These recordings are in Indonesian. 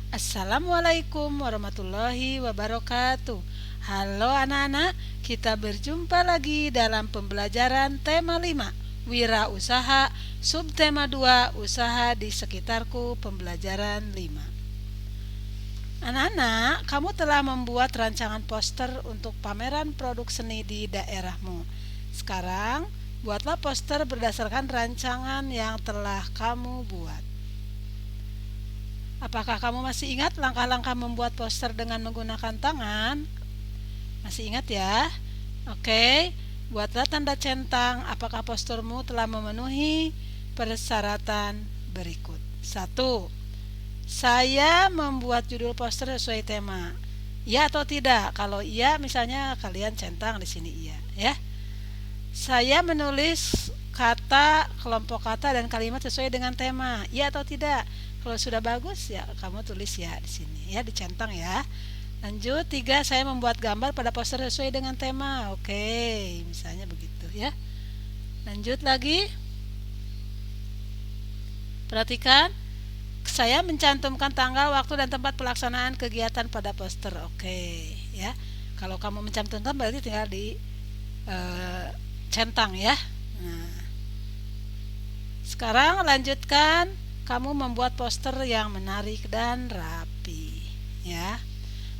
Assalamualaikum warahmatullahi wabarakatuh. Halo anak-anak, kita berjumpa lagi dalam pembelajaran tema 5, Wirausaha, subtema 2, Usaha di sekitarku, pembelajaran 5. Anak-anak, kamu telah membuat rancangan poster untuk pameran produk seni di daerahmu. Sekarang, buatlah poster berdasarkan rancangan yang telah kamu buat. Apakah kamu masih ingat langkah-langkah membuat poster dengan menggunakan tangan? Masih ingat ya? Oke, buatlah tanda centang apakah postermu telah memenuhi persyaratan berikut. 1. Saya membuat judul poster sesuai tema. Ya atau tidak? Kalau iya, misalnya kalian centang di sini iya, ya. Saya menulis kata, kelompok kata dan kalimat sesuai dengan tema. Ya atau tidak? Kalau sudah bagus ya kamu tulis ya di sini, ya dicentang ya. Lanjut, 3, saya membuat gambar pada poster sesuai dengan tema. Oke, misalnya begitu ya. Lanjut lagi. Perhatikan, saya mencantumkan tanggal, waktu dan tempat pelaksanaan kegiatan pada poster. Oke, ya. Kalau kamu mencantumkan berarti tinggal di centang ya. Nah, sekarang lanjutkan, kamu membuat poster yang menarik dan rapi, ya.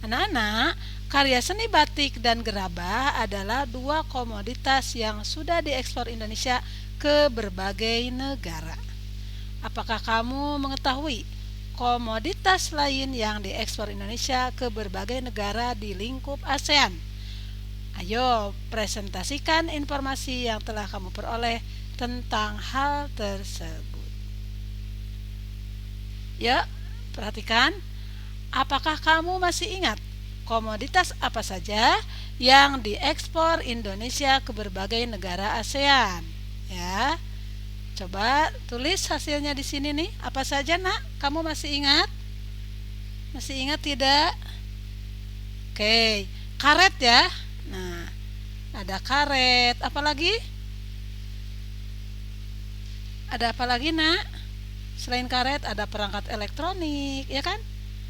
Anak-anak, karya seni batik dan gerabah adalah dua komoditas yang sudah diekspor Indonesia ke berbagai negara. Apakah kamu mengetahui komoditas lain yang diekspor Indonesia ke berbagai negara di lingkup ASEAN? Ayo, presentasikan informasi yang telah kamu peroleh tentang hal tersebut. Ya, perhatikan. Apakah kamu masih ingat komoditas apa saja yang diekspor Indonesia ke berbagai negara ASEAN? Ya, coba tulis hasilnya di sini nih. Apa saja, Nak? Kamu masih ingat? Masih ingat tidak? Oke, karet ya. Nah, ada karet. Apa lagi? Ada apa lagi, Nak? Selain karet ada perangkat elektronik, ya kan?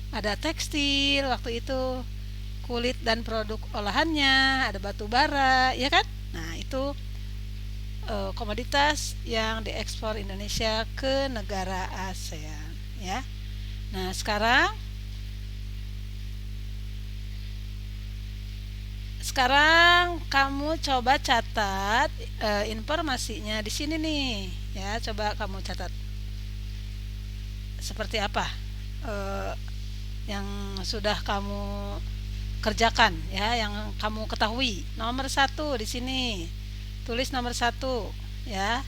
Ada tekstil waktu itu, kulit dan produk olahannya, ada batu bara, ya kan? Nah, itu komoditas yang diekspor Indonesia ke negara ASEAN, ya. Nah, sekarang kamu coba catat informasinya di sini nih, ya. Coba kamu catat seperti apa eh, yang sudah kamu kerjakan, ya, yang kamu ketahui. Nomor 1 di sini, tulis nomor 1, ya.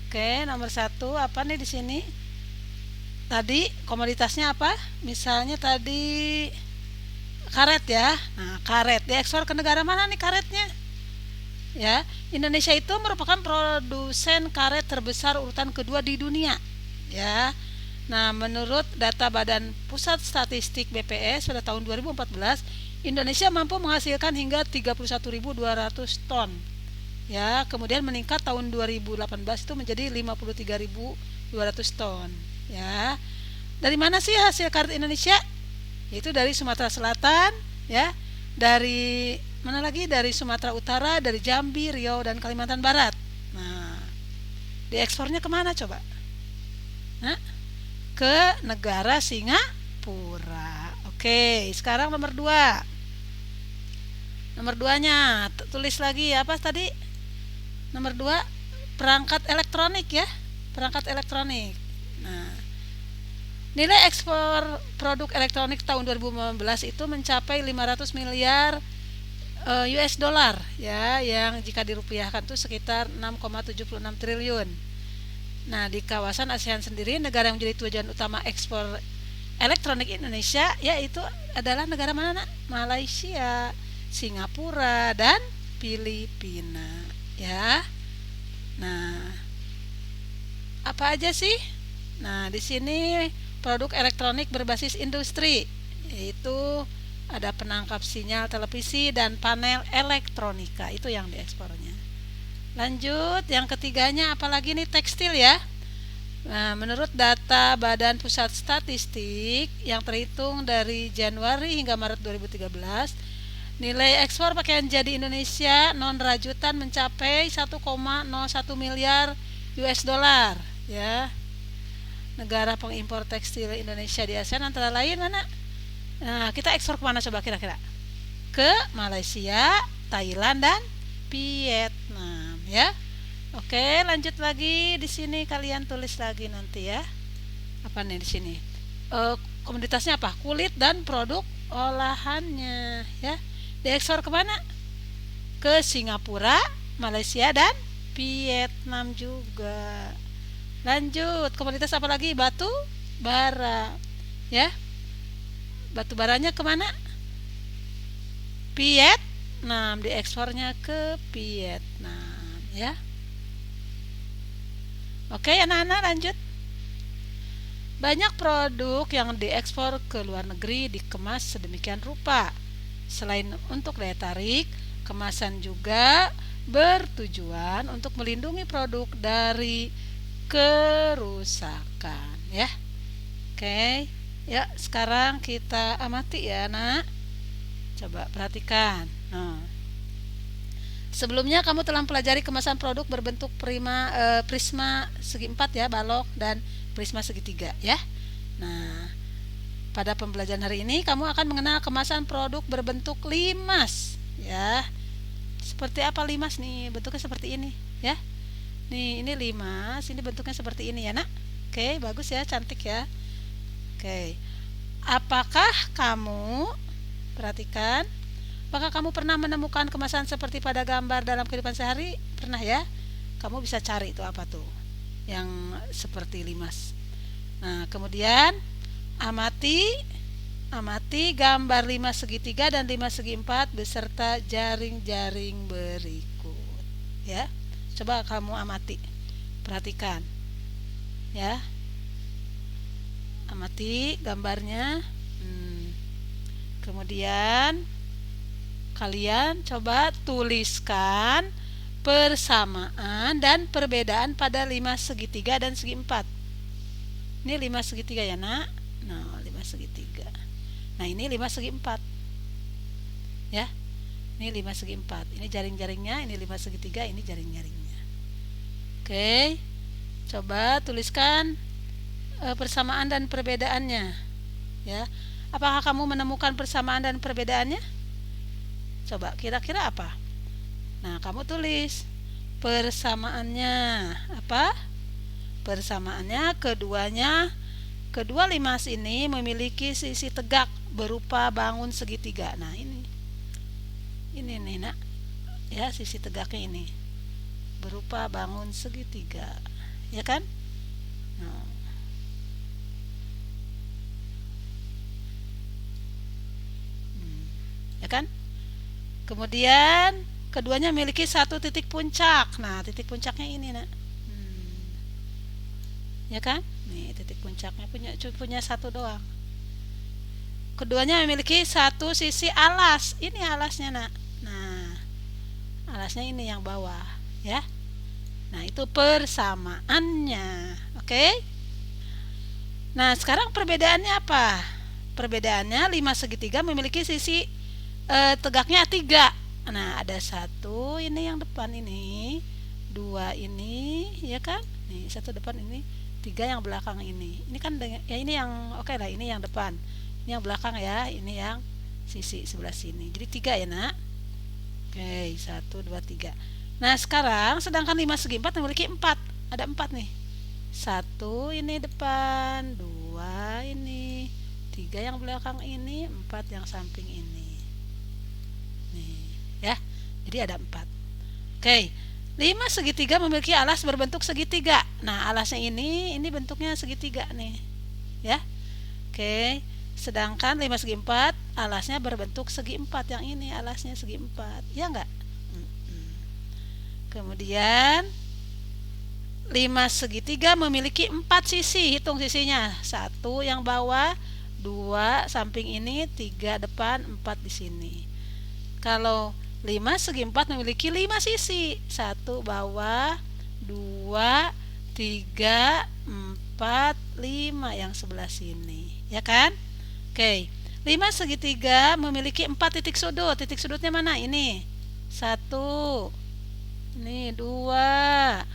Oke, nomor 1 apa nih di sini? Tadi komoditasnya apa? Misalnya tadi karet ya. Nah, karet diekspor ke negara mana nih karetnya? Ya, Indonesia itu merupakan produsen karet terbesar urutan kedua di dunia, ya. Nah, menurut data Badan Pusat Statistik BPS pada tahun 2014, Indonesia mampu menghasilkan hingga 31.200 ton. Ya, kemudian meningkat tahun 2018 itu menjadi 53.200 ton. Ya. Dari mana sih hasil karet Indonesia? Itu dari Sumatera Selatan, ya. Dari mana lagi? Dari Sumatera Utara, dari Jambi, Riau dan Kalimantan Barat. Nah, diekspornya kemana coba? Nah, ke negara Singapura. Oke, sekarang nomor 2. Nomor 2-nya tulis lagi apa tadi? Nomor 2, perangkat elektronik ya. Perangkat elektronik. Nah, nilai ekspor produk elektronik tahun 2015 itu mencapai 500 miliar US dollar, ya, yang jika dirupiahkan itu sekitar 6,76 triliun. Nah, di kawasan ASEAN sendiri, negara yang menjadi tujuan utama ekspor elektronik Indonesia yaitu adalah negara mana? Malaysia, Singapura, dan Filipina, ya. Nah, apa aja sih? Nah, di sini produk elektronik berbasis industri, yaitu ada penangkap sinyal televisi dan panel elektronika, itu yang diekspornya. Lanjut, yang ketiganya apalagi nih, tekstil ya. Nah, menurut data Badan Pusat Statistik yang terhitung dari Januari hingga Maret 2013, nilai ekspor pakaian jadi Indonesia non rajutan mencapai 1,01 miliar US dollar, ya. Negara pengimpor tekstil Indonesia di ASEAN antara lain mana? Nah, kita ekspor kemana coba kira-kira? Ke Malaysia, Thailand dan Vietnam, ya. Oke, lanjut lagi di sini kalian tulis lagi nanti ya. Apa nih di sini? Komoditasnya apa? Kulit dan produk olahannya, ya. Diekspor kemana? Ke Singapura, Malaysia dan Vietnam juga. Lanjut, komoditas apa lagi? Batu bara, ya. Batu baranya kemana? Vietnam, diekspornya ke Vietnam, ya. Oke, anak-anak lanjut. Banyak produk yang diekspor ke luar negeri dikemas sedemikian rupa. Selain untuk daya tarik, kemasan juga bertujuan untuk melindungi produk dari kerusakan, ya. Oke. Ya, sekarang kita amati ya, Nak. Coba perhatikan. Nah, sebelumnya kamu telah mempelajari kemasan produk berbentuk prisma segi empat ya, balok dan prisma segitiga ya. Nah, pada pembelajaran hari ini kamu akan mengenal kemasan produk berbentuk limas ya. Seperti apa limas nih? Bentuknya seperti ini ya. Nih, ini limas, ini bentuknya seperti ini ya, Nak. Oke, bagus ya, cantik ya. Oke. Apakah kamu perhatikan? Apakah kamu pernah menemukan kemasan seperti pada gambar dalam kehidupan sehari? Pernah ya? Kamu bisa cari itu apa tuh yang seperti limas. Nah, kemudian amati gambar limas segitiga dan limas segi empat beserta jaring-jaring berikut. Ya, coba kamu amati, perhatikan, ya. Amati gambarnya. Kemudian kalian coba tuliskan persamaan dan perbedaan pada limas segitiga dan segi empat. Ini limas segitiga ya, Nak. Nah, limas segitiga. Nah, ini limas segi empat. Ya. Ini limas segi empat. Ini jaring-jaringnya, ini limas segitiga, ini jaring-jaringnya. Oke. Coba tuliskan persamaan dan perbedaannya. Ya. Apakah kamu menemukan persamaan dan perbedaannya? Coba kira-kira apa? Nah, kamu tulis persamaannya apa? Persamaannya kedua limas ini memiliki sisi tegak berupa bangun segitiga. Nah, ini nih, Nak. Ya, sisi tegaknya ini berupa bangun segitiga. Ya kan? Nah. Ya kan? Kemudian keduanya memiliki satu titik puncak. Nah, titik puncaknya ini, Nak. Ya kan? Nih, titik puncaknya punya satu doang. Keduanya memiliki satu sisi alas. Ini alasnya, Nak. Nah, alasnya ini yang bawah, ya. Nah, itu persamaannya. Oke? Nah, sekarang perbedaannya apa? Perbedaannya limas segitiga memiliki sisi tegaknya 3. Nah, ada satu ini yang depan ini, 2 ini, ya kan? Nih, satu depan ini, 3 yang belakang ini. Ini kan ya ini yang oke lah, ini yang depan. Ini yang belakang ya, ini yang sisi sebelah sini. Jadi 3 ya, Nak. Oke, 1 2 3. Nah, sekarang sedangkan limas segi 4 memiliki 4. Ada 4 nih. 1 ini depan, 2 ini, 3 yang belakang ini, 4 yang samping ini. Nih, ya. Jadi ada 4. Oke. Limas segitiga memiliki alas berbentuk segitiga. Nah, alasnya ini bentuknya segitiga nih. Ya. Oke. Sedangkan limas segi 4 alasnya berbentuk segi 4. Yang ini alasnya segi 4. Ya enggak? Kemudian limas segitiga memiliki 4 sisi. Hitung sisinya. 1 yang bawah, 2 samping ini, 3 depan, 4 di sini. Kalau limas segi 4 memiliki 5 sisi. 1 bawah, 2 3, 4, 5 yang sebelah sini, ya kan? Oke, 5 segitiga memiliki 4 titik sudut. Titik sudutnya mana? Ini 1, ini 2,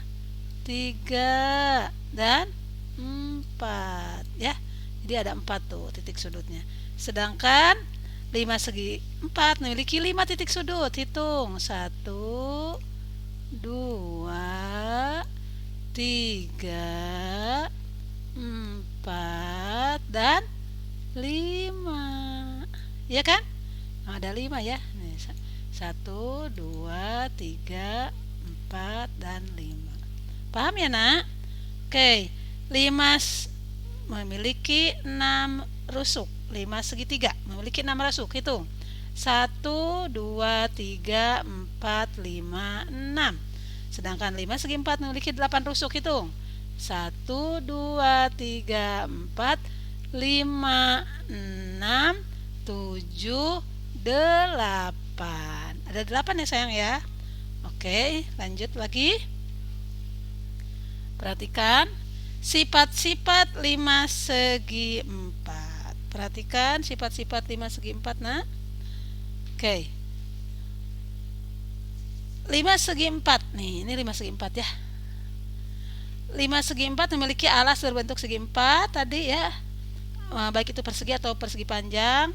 3, dan 4, ya. Jadi ada 4 tuh titik sudutnya. Sedangkan 5 segi 4 memiliki 5 titik sudut. Hitung 1, 2, 3, 4, dan 5, ya kan? Nah, ada 5 ya. Nih, 1, 2, 3, 4, dan 5. Paham ya, Nak? Oke, 5 memiliki 6 rusuk. 5 segitiga memiliki 6 rusuk. Hitung 1, 2, 3, 4, 5, 6. Sedangkan 5 segi 4 memiliki 8 rusuk. Hitung 1, 2, 3, 4, 5, 6, 7, 8. Ada 8 ya sayang ya. Oke, lanjut lagi. Perhatikan sifat-sifat 5 segi 4. Perhatikan sifat-sifat 5 segi 4, nah. Oke. 5 segi 4 nih, ini 5 segi 4 ya. 5 segi 4 memiliki alas berbentuk segi 4 tadi ya. Baik itu persegi atau persegi panjang.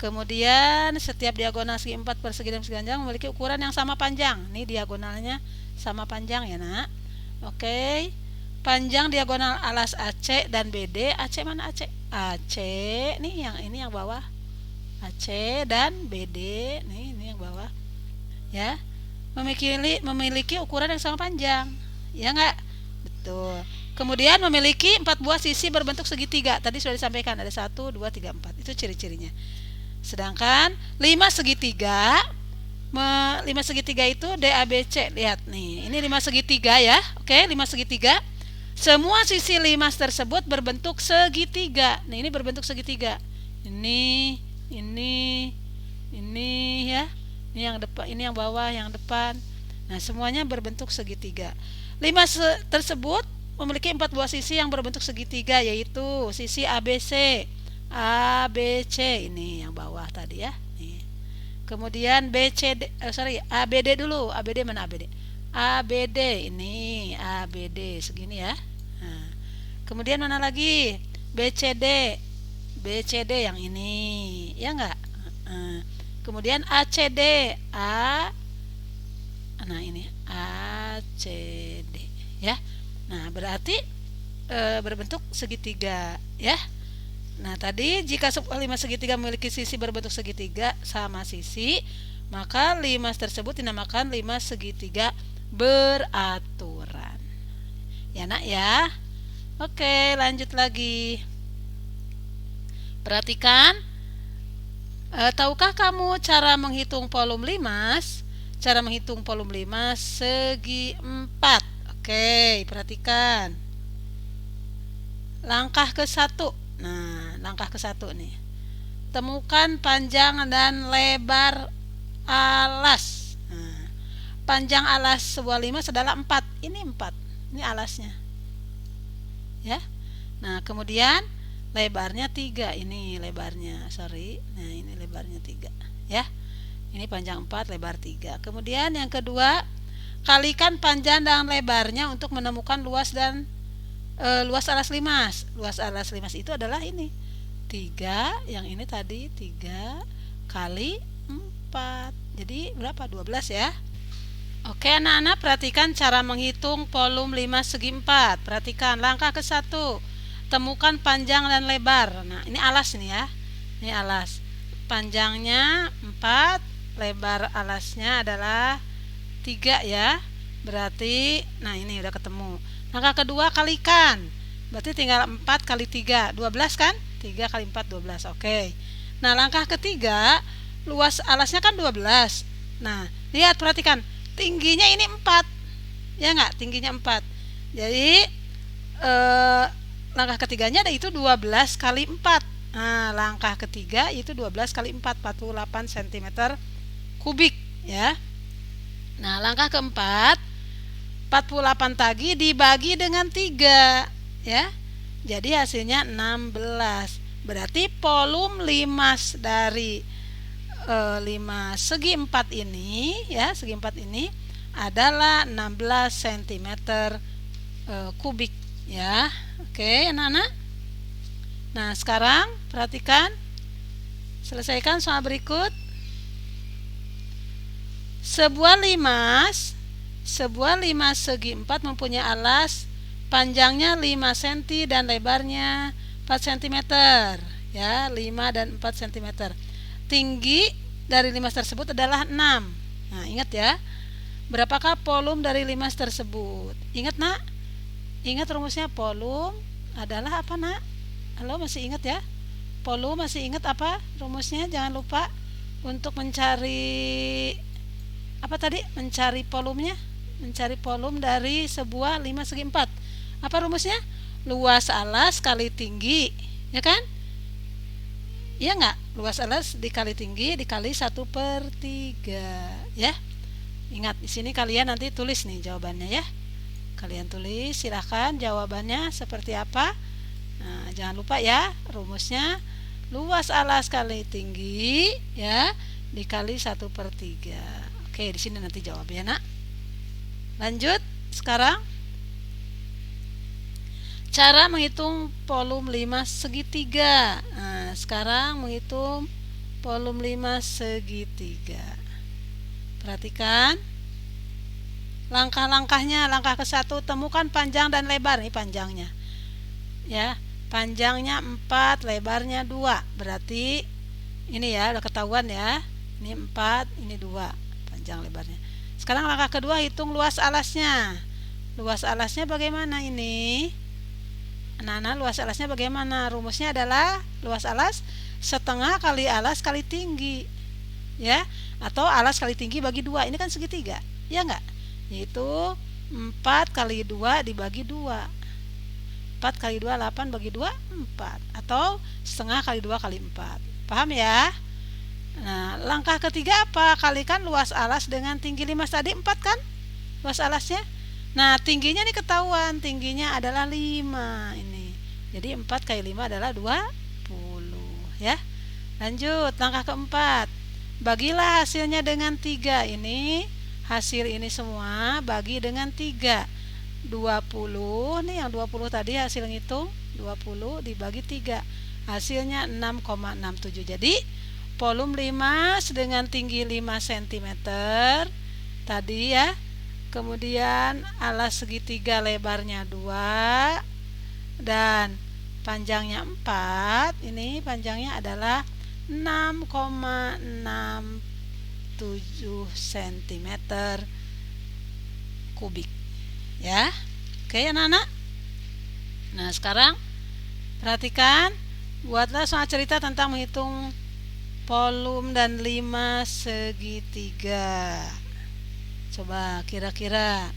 Kemudian setiap diagonal segi 4, persegi dan persegi panjang memiliki ukuran yang sama panjang. Ini diagonalnya sama panjang ya, Nak. Oke. Panjang diagonal alas AC dan BD. AC mana AC? AC nih, yang ini yang bawah. AC dan BD nih, ini yang bawah. Ya. Memiliki ukuran yang sama panjang. Ya enggak? Betul. Kemudian memiliki 4 buah sisi berbentuk segitiga. Tadi sudah disampaikan ada 1, 2, 3, 4. Itu ciri-cirinya. Sedangkan 5 segitiga 5 segitiga itu DABC. Lihat nih, ini 5 segitiga ya. Oke, 5 segitiga. Semua sisi 5 tersebut berbentuk segitiga. Nah, ini berbentuk segitiga. Ini ya. Ini yang depan, ini yang bawah, yang depan. Nah, semuanya berbentuk segitiga. 5 tersebut memiliki 4 buah sisi yang berbentuk segitiga, yaitu sisi ABC. ABC ini yang bawah tadi ya. Nih. Kemudian ABD dulu. ABD mana ABD? ABD ini, ABD segini ya. Nah, kemudian mana lagi? BCD. BCD yang ini, ya enggak? Kemudian ACD. Nah, ini ACD ya. Nah, berarti berbentuk segitiga ya. Nah, tadi jika 5 segitiga memiliki sisi berbentuk segitiga sama sisi, maka 5 tersebut dinamakan 5 segitiga beraturan. Ya, Nak ya. Oke, lanjut lagi. Perhatikan, tahukah kamu cara menghitung volume 5? Cara menghitung volume 5 segi 4. Oke, perhatikan. Langkah ke-1. Nah, langkah ke-1 nih. Temukan panjang dan lebar alas. Nah, panjang alas sebuah 5 adalah 4. Ini 4. Ini alasnya. Ya. Nah, kemudian lebarnya 3. Ini lebarnya, sorry. Nah, ini lebarnya 3, ya. Ini panjang 4, lebar 3. Kemudian yang kedua, kalikan panjang dan lebarnya untuk menemukan luas dan luas alas 5. Luas alas 5 itu adalah ini 3, yang ini tadi 3 kali 4. Jadi berapa? 12 ya. Oke, anak-anak, perhatikan cara menghitung volume 5 segi 4. Perhatikan langkah ke-1. Temukan panjang dan lebar. Nah, ini alas nih ya. Ini alas. Panjangnya 4, lebar alasnya adalah 3 ya. Berarti, nah ini udah ketemu. Langkah kedua, kalikan. Berarti tinggal 4 kali 3, 12 kan? 3 kali 4, 12. Oke. Nah, langkah ketiga, luas alasnya kan 12. Nah, lihat, perhatikan. Tingginya ini 4. Ya enggak? Tingginya 4. Jadi, langkah ketiganya itu 12 kali 4. Nah, langkah ketiga itu 12 kali 4, 48 cm kubik ya. Nah, langkah keempat, 48 tagi dibagi dengan 3, ya. Jadi hasilnya 16. Berarti volume 5 dari 5 segi 4 ini, ya, segi 4 ini adalah 16 cm kubik, ya. Oke, anak-anak. Nah, sekarang perhatikan, selesaikan soal berikut. Sebuah limas segi 4 mempunyai alas panjangnya 5 cm dan lebarnya 4 cm, ya, 5 dan 4 cm. Tinggi dari limas tersebut adalah 6. Nah, ingat ya. Berapakah volume dari limas tersebut? Ingat, Nak? Ingat rumusnya, volume adalah apa, Nak? Halo, masih ingat ya? Volume masih ingat apa rumusnya? Jangan lupa untuk mencari apa tadi? Mencari volumenya. Mencari volume dari sebuah limas segi 4. Apa rumusnya? Luas alas kali tinggi, ya kan? Iya nggak? Luas alas dikali tinggi dikali 1/3, ya. Ingat, di sini kalian nanti tulis nih jawabannya, ya. Kalian tulis, silahkan jawabannya seperti apa. Nah, jangan lupa ya, rumusnya luas alas kali tinggi, ya, dikali 1/3. Oke, di sini nanti jawabnya, Nak. Lanjut sekarang. Cara menghitung volume 5 segitiga. Nah, sekarang menghitung volume 5 segitiga. Perhatikan langkah-langkahnya. Langkah ke-1, temukan panjang dan lebar. Ini panjangnya, ya. Panjangnya 4, lebarnya 2. Berarti ini ya, udah ketahuan ya. Ini 4, ini 2 panjang lebarnya. Sekarang langkah kedua, hitung luas alasnya. Luas alasnya bagaimana ini? Nah, luas alasnya bagaimana? Rumusnya adalah luas alas setengah kali alas kali tinggi, ya, atau alas kali tinggi bagi 2. Ini kan segitiga, ya enggak? Yaitu 4 kali 2 dibagi 2. 4 kali 2 8 bagi 2 4, atau setengah kali 2 kali 4. Paham ya? Nah, langkah ketiga apa? Kalikan luas alas dengan tinggi limas tadi, 4 kan luas alasnya. Nah, tingginya nih ketahuan, tingginya adalah 5 ini. Jadi 4 kali 5 adalah 20, ya. Lanjut, langkah keempat. Bagilah hasilnya dengan 3. Ini hasil ini semua bagi dengan 3. 20 nih, yang 20 tadi hasil ngitung, 20 dibagi 3. Hasilnya 6,67. Jadi volume limas dengan tinggi 5 cm tadi, ya. Kemudian alas segitiga lebarnya 2 dan panjangnya 4. Ini panjangnya adalah 6,67 cm kubik, ya. Oke, anak-anak. Nah, sekarang perhatikan, buatlah soal cerita tentang menghitung volume dan limas segitiga. Coba kira-kira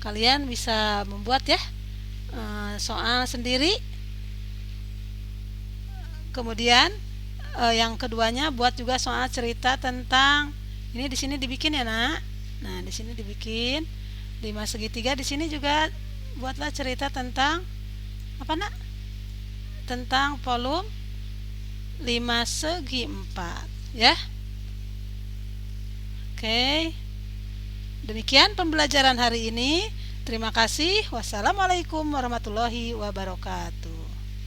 kalian bisa membuat ya soal sendiri. Kemudian yang keduanya buat juga soal cerita tentang ini, di sini dibikin ya, Nak. Nah, di sini dibikin limas segitiga, di sini juga buatlah cerita tentang apa, Nak? Tentang volume 5 segi 4, ya. Oke. Demikian pembelajaran hari ini. Terima kasih. Wassalamualaikum warahmatullahi wabarakatuh.